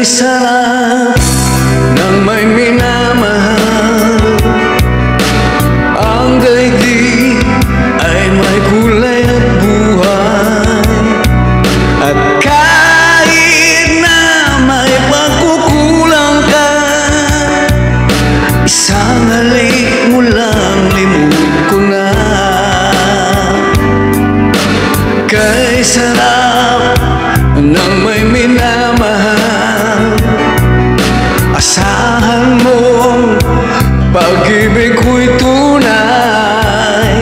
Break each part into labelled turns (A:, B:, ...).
A: Kay sarap ng may minamahal. Ang daigdig ay may kulay at buhay. At kahit na may pagkukulang ka, isang halik mo lang limot ko na. Kay sarap ng may minamahal, asahan mo pag-ibig ko'y tunay.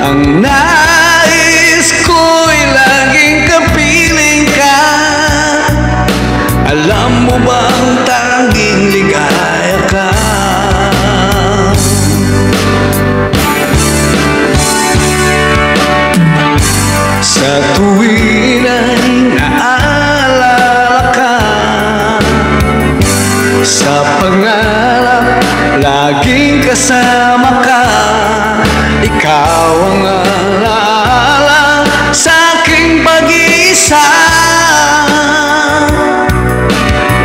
A: Ang nais ko'y laging kapiling ka. Alam mo bang tanging ligaya ka? Sa tuwin ay naalala ka, sa pangarap laging kasama ka. Ikaw ang alaala sa aking pag-isa.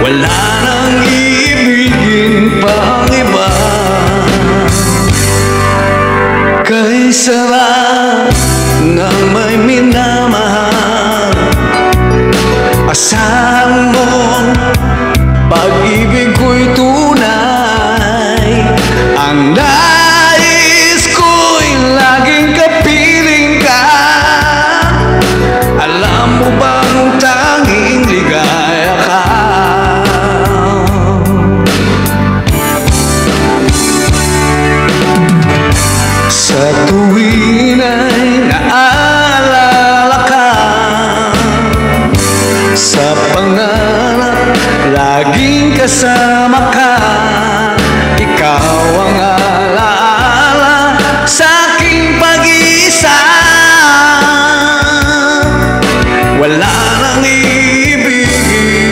A: Wala nang iibigin pang iba. Kay sarap ng may minamahal, asahan mo pag-ibig ko'y tunay. Ang nais ko'y laging kapiling ka. Alam mo bang tanging ligaya ka? Sa tuwin ay naalala ka, sa pangarap laging kasama ka. Ikaw ang alaala sa aking pag-isa. Wala nang iibigin.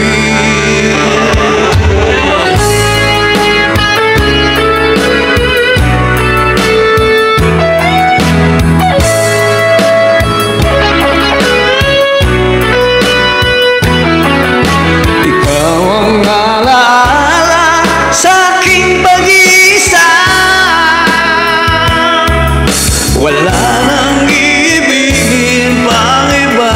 A: Ikaw ang alaala sa aking pag-isa. Wala nang ibigin pang iba.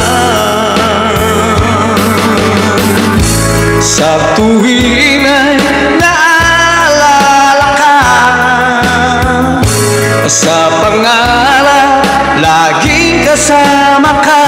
A: Sa tuwin ay naalala ka, sa pangarap laging kasama ka.